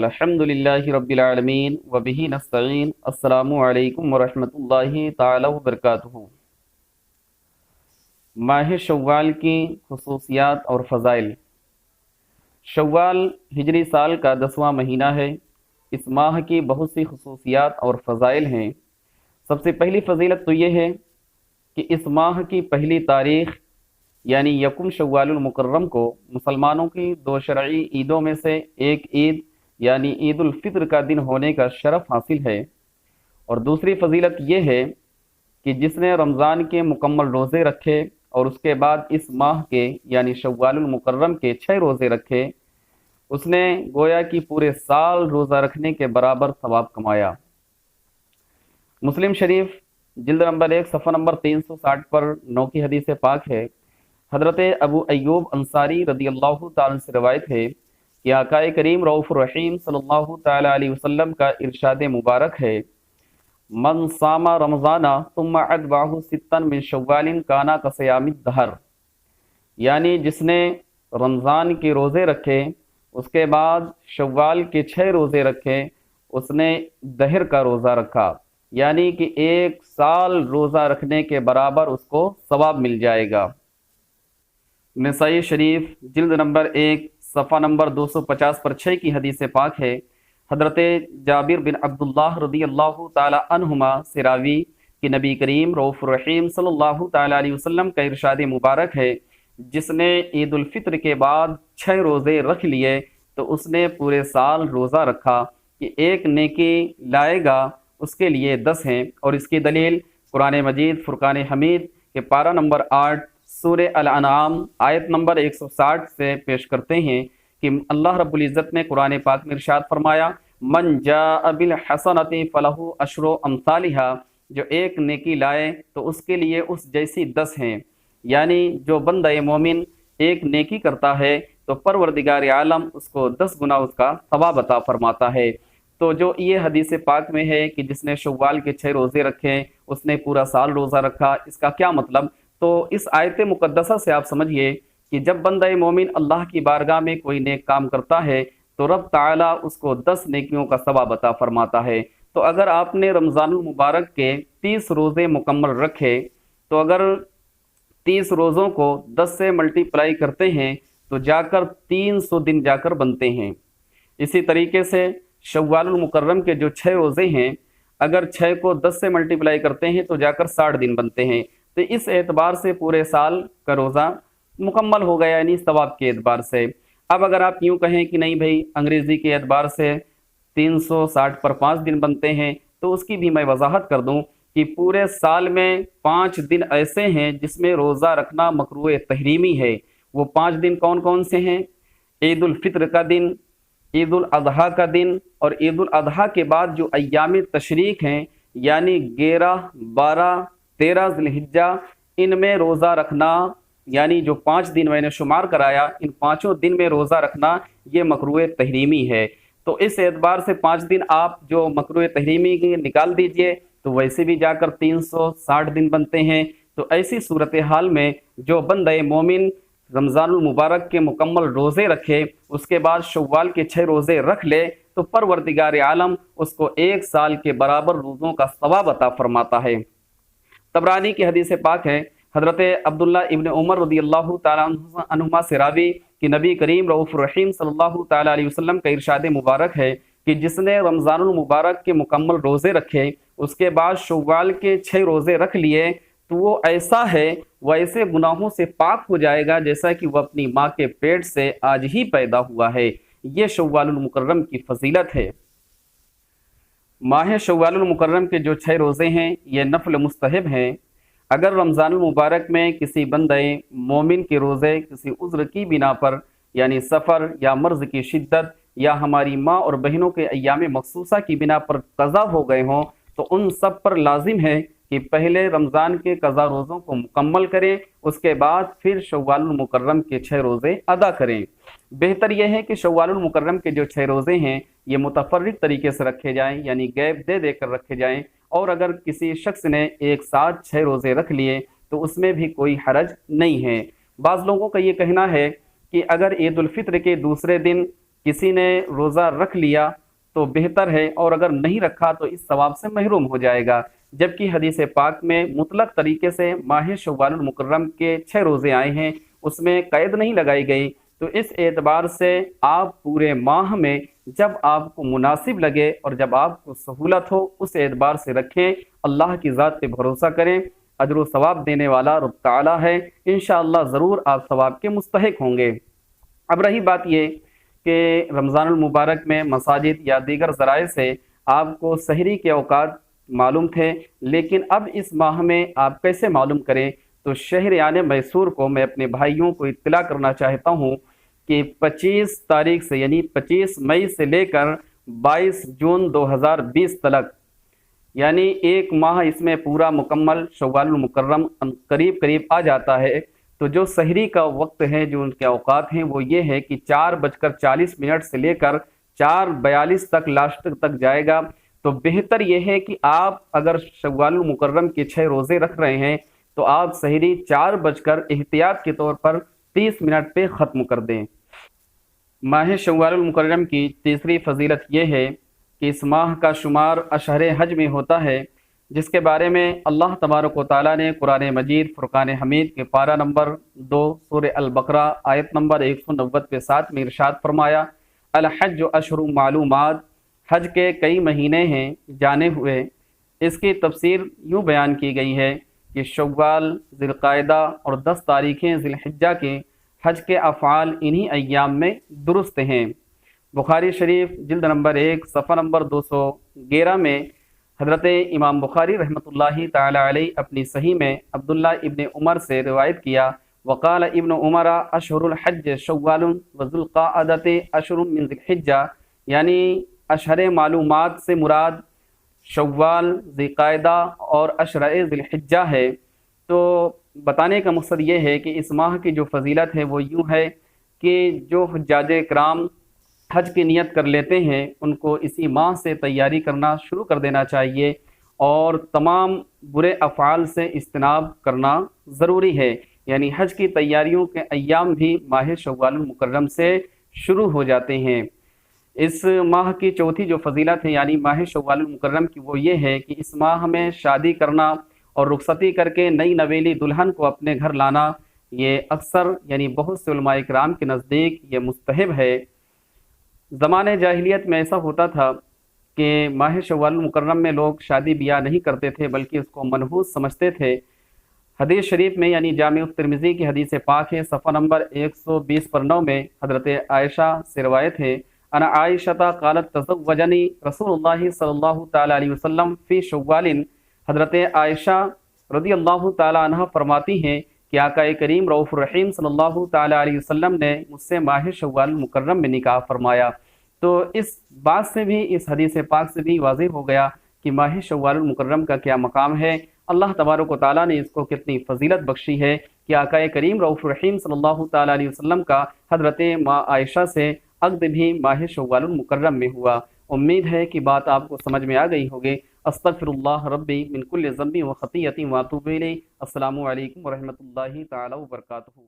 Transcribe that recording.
अल्हम्दुलिल्लाहि रब्बिल आलमीन व बिही नस्तईन। अस्सलामु अलैकुम व रहमतुल्लाहि ताला व बरकातुहू। माह शव्वाल की खुसूसियात और फ़ज़ाइल। शव्वाल हिजरी साल का 10वां महीना है। इस माह की बहुत सी खुसूसियात और फ़ज़ाइल हैं। सबसे पहली फ़जीलत तो ये है कि इस माह की पहली तारीख़ यानी यकुम शव्वालुल मुकर्रम को मुसलमानों की दो शरई ईदों में से एक ईद यानी ईद उल फित्र का दिन होने का शरफ हासिल है। और दूसरी फजीलत यह है कि जिसने रमज़ान के मुकम्मल रोज़े रखे और उसके बाद इस माह के यानी शव्वालुल मुकर्रम के 6 रोज़े रखे, उसने गोया कि पूरे साल रोज़ा रखने के बराबर सवाब कमाया। मुस्लिम शरीफ जिल्द नंबर 1 सफ़ा नंबर 360 पर 9 की हदीस पाक है। हज़रत अबू अय्यूब अंसारी रदियल्लाहु ताला से रवायत है कि आकाए करीम रऊफ़ुर रहीम सल्लल्लाहु ताला अलैहि वसल्लम का इरशाद मुबारक है, मन सामा रमज़ाना तुम्मा अदबाहु सित्तन मिन शव्वालिन काना कसयामिद दहर। यानी जिसने रमज़ान के रोज़े रखे उसके बाद शव्वाल के 6 रोज़े रखे, उसने दहर का रोज़ा रखा, यानी कि 1 साल रोज़ा रखने के बराबर उसको सवाब मिल जाएगा। नसाई शरीफ जिल्द नंबर 1 सफ़ा नंबर 250 पर 6 की हदीस पाक है। हज़रत जाबिर बिन अब्दुल्लाह रदियल्लाहु ताला अन्हुमा से रावी कि नबी करीम रऊफ़ुर रहीम सल्लल्लाहु ताला अलैहि वसल्लम का इरशाद मुबारक है, जिसने ईद उल फित्र के बाद 6 रोज़े रख लिए तो उसने पूरे साल रोज़ा रखा कि एक नेकी लाएगा उसके लिए 10 हैं। और इसकी दलील कुरान मजीद फुरकान हमीद के पारा नंबर 8 सूरे अल-अनआम आयत नंबर 160 से पेश करते हैं कि अल्लाह रब्बुल इज़्ज़त ने कुरान पाक में इरशाद फरमाया, मन जाअ बिल हसनति फलहु अशरु अम्सालिहा। जो एक नेकी लाए तो उसके लिए उस जैसी 10 हैं। यानी जो बंदा मोमिन एक नेकी करता है तो परवरदिगार आलम उसको 10 गुना उसका सवाब अता फरमाता है। तो जो ये हदीस पाक में है कि जिसने शव्वाल के 6 रोज़े रखे उसने पूरा साल रोज़ा रखा, इसका क्या मतलब? तो इस आयत मुकद्दसा से आप समझिए कि जब बंदा मोमिन अल्लाह की बारगाह में कोई नेक काम करता है तो रब ताला उसको 10 नेकियों का सवाब अता फरमाता है। तो अगर आपने रमज़ानुल मुबारक के 30 रोज़े मुकम्मल रखे तो अगर 30 रोज़ों को 10 से मल्टीप्लाई करते हैं तो जाकर 300 दिन जाकर बनते हैं। इसी तरीके से शव्वालुल मुकर्रम के जो 6 रोज़े हैं, अगर 6 को 10 से मल्टीप्लाई करते हैं तो जाकर 60 दिन बनते हैं। तो इस एतबार से पूरे साल का रोज़ा मुकम्मल हो गया, यानी सवाब के एतबार से। अब अगर आप यूँ कहें कि नहीं भाई अंग्रेज़ी के एतबार से 360 पर 5 दिन बनते हैं, तो उसकी भी मैं वजाहत कर दूं कि पूरे साल में 5 दिन ऐसे हैं जिसमें रोज़ा रखना मकरूह तहरीमी है। वो 5 दिन कौन कौन से हैं? ईद उल फित्र का दिन, ईद उल अजहा का दिन, और ईद उल अजहा के बाद जो अय्याम तशरीक हैं यानी 11, 12, 13 ज़िलहिज्जा, इनमें रोज़ा रखना, यानी जो 5 दिन मैंने शुमार कराया इन 5 दिन में रोज़ा रखना ये मकरूह तहरीमी है। तो इस एतबार से 5 दिन आप जो मकरूह तहरीमी की निकाल दीजिए तो वैसे भी जाकर 360 दिन बनते हैं। तो ऐसी सूरत हाल में जो बंदा मोमिन रमज़ानुल मुबारक के मुकम्मल रोज़े रखे उसके बाद शव्वाल के 6 रोज़े रख ले तो परवरदिगार आलम उसको 1 साल के बराबर रोज़ों का सवाब अता फरमाता है। तबरानी की हदीस पाक है, हज़रत अब्दुल्ला इब्न उमर रदियल्लाहु ताला अन्हुमा से रावी कि नबी करीम रऊफ़ुर रहीम सल्लल्लाहु ताला अलैहि वसल्लम का इरशाद मुबारक है कि जिसने रमज़ानुल मुबारक के मुकम्मल रोज़े रखे उसके बाद शव्वाल के 6 रोज़े रख लिए तो वो ऐसा है, वैसे गुनाहों से पाक हो जाएगा जैसा कि वह अपनी माँ के पेट से आज ही पैदा हुआ है। ये शव्वालुल मुकर्रम की फजीलत है। माह शव्वालुल मुकर्रम के जो 6 रोज़े हैं ये नफल मुस्तहब हैं। अगर रमज़ानुल मुबारक में किसी बंदे मोमिन के रोज़े किसी उज़्र की बिना पर यानी सफ़र या मर्ज़ की शिद्दत या हमारी माँ और बहनों के अय्याम मखसूसा की बिना पर क़ज़ा हो गए हों तो उन सब पर लाजिम है कि पहले रमज़ान के क़ज़ा रोज़ों को मुकम्मल करें, उसके बाद फिर शव्वालुल मुकर्रम के 6 रोज़े अदा करें। बेहतर यह है कि शव्वालुल मुकर्रम के जो 6 रोज़े हैं ये मुतफर्रिक तरीके से रखे जाएं, यानी गैप दे देकर रखे जाएं। और अगर किसी शख्स ने एक साथ 6 रोज़े रख लिए तो उसमें भी कोई हरज नहीं है। बाज़ लोगों का ये कहना है कि अगर ईद उल फित्र के दूसरे दिन किसी ने रोज़ा रख लिया तो बेहतर है, और अगर नहीं रखा तो इस सवाब से महरूम हो जाएगा। जबकि हदीस पाक में मुतलक तरीके से माह शव्वाल मुकर्रम के 6 रोज़े आए हैं, उसमें कैद नहीं लगाई गई। तो इस एतबार से आप पूरे माह में जब आपको मुनासिब लगे और जब आपको सहूलत हो, उस एतबार से रखें। अल्लाह की ज़ात पे भरोसा करें, अजर व सवाब देने वाला रब ताला है, इंशाअल्लाह ज़रूर आप सवाब के मुस्तहिक होंगे। अब रही बात ये कि रमज़ानुल मुबारक में मसाजिद या दीगर ज़राए से आपको सहरी के औकात मालूम थे, लेकिन अब इस माह में आप कैसे मालूम करें? तो शहर मैसूर को मैं अपने भाइयों को इत्तला करना चाहता हूँ कि 25 तारीख से यानी 25 मई से लेकर 22 जून 2020 तक, यानी एक माह इसमें पूरा मुकम्मल शव्वालुल मुकर्रम करीब करीब आ जाता है। तो जो सहरी का वक्त है, जो उनके औकात हैं, वो ये है कि 4:40 से लेकर 4:42 तक लास्ट तक जाएगा। तो बेहतर ये है कि आप अगर शव्वालुल मुकर्रम के 6 रोज़े रख रहे हैं तो आप सहरी 4 बजकर एहतियात के तौर पर 30 मिनट पे ख़त्म कर दें। माह शव्वालुल मुकर्रम की तीसरी फजीलत यह है कि इस माह का शुमार अशहर हज में होता है, जिसके बारे में अल्लाह तबारक व तआला ने कुरान मजीद फुरकान हमीद के पारा नंबर 2 सूरह अल बकरा आयत नंबर 190 पे 7 में इरशाद फरमाया, अल हज अशहुरुम मालूमात, हज के कई महीने हैं जाने हुए। इसकी तफसीर यूँ बयान की गई है कि शव्वाल, ज़िलक़ायदा और 10 तारीखें ज़िलहिज्जा के हज के अफ़आल इन्हीं अय्याम में दुरुस्त हैं। बुखारी शरीफ जिल्द नंबर 1 सफ़ा नंबर 211 में हज़रत इमाम बुखारी रहमतुल्लाहि ताला अलैहि अपनी सही में अब्दुल्ला इब्न उमर से रिवायत किया, वक़ाल इब्न उमर अशहुरुल हज शव्वालुन व ज़ुल्क़ाअदत अशहुरुम मिन ज़िलहिज्जा, यानी अशहर मालूमात से मुराद शव्वाल, ज़िलक़ायदा और अशरा ज़िलहिज्जा है। तो बताने का मकसद ये है कि इस माह की जो फजीलत है वो यूँ है कि जो हुज्जाज इकराम हज की नियत कर लेते हैं उनको इसी माह से तैयारी करना शुरू कर देना चाहिए, और तमाम बुरे अफ़आल से इज्तनाब करना ज़रूरी है। यानी हज की तैयारियों के अय्याम भी माह शव्वालुल मुकर्रम से शुरू हो जाते हैं। इस माह की चौथी जो फजीलत है यानी माह शव्वालुल मुकर्रम की, वो ये है कि इस माह में शादी करना और रुखसती करके नई नवेली दुल्हन को अपने घर लाना, ये अक्सर यानी बहुत से उलमा इकराम के नज़दीक ये मुस्तहब है। ज़माने जाहिलियत में ऐसा होता था कि माह शव्वालुल मुकर्रम में लोग शादी ब्याह नहीं करते थे, बल्कि उसको मनहूस समझते थे। हदीस शरीफ में यानी जामे तिरमिज़ी की हदीस पाक है, सफ़ा नंबर 120 पर 9 में हज़रत आयशा से रवायत है, अना आयशा क़ालत तज़व्वजनी रसूलुल्लाहि सल्लल्लाहु तआला अलैहि वसल्लम फ़ी शव्वालिन। हज़रत आयशा रज़ियल्लाहु ताला अन्हा फरमाती हैं कि आका करीम रऊफ़ुर रहीम सल्लल्लाहु ताला अलैहि वसल्लम ने मुझसे माह शव्वाल मुकर्रम में निकाह फरमाया। तो इस बात से भी, इस हदीस पाक से भी वाज़ेह हो गया कि माह शव्वाल मुकर्रम का क्या मकाम है। अल्लाह तबारक व तआला ने इसको कितनी फजीलत बख्शी है कि आका करीम रऊफ़ुर रहीम सल्लल्लाहु ताला अलैहि वसल्लम का हज़रत माँ आयशा से अक़द भी माह शव्वाल मुकर्रम में हुआ। उम्मीद है कि बात आपको समझ में आ गई होगी। अस्तग़फिरुल्लाह रब्बी मिन कुल्लि ज़ंबि व ख़तीअतिन व अतूबु इलैहि। अस्सलामु अलैकुम व रहमतुल्लाहि तआला व बरकातुहू।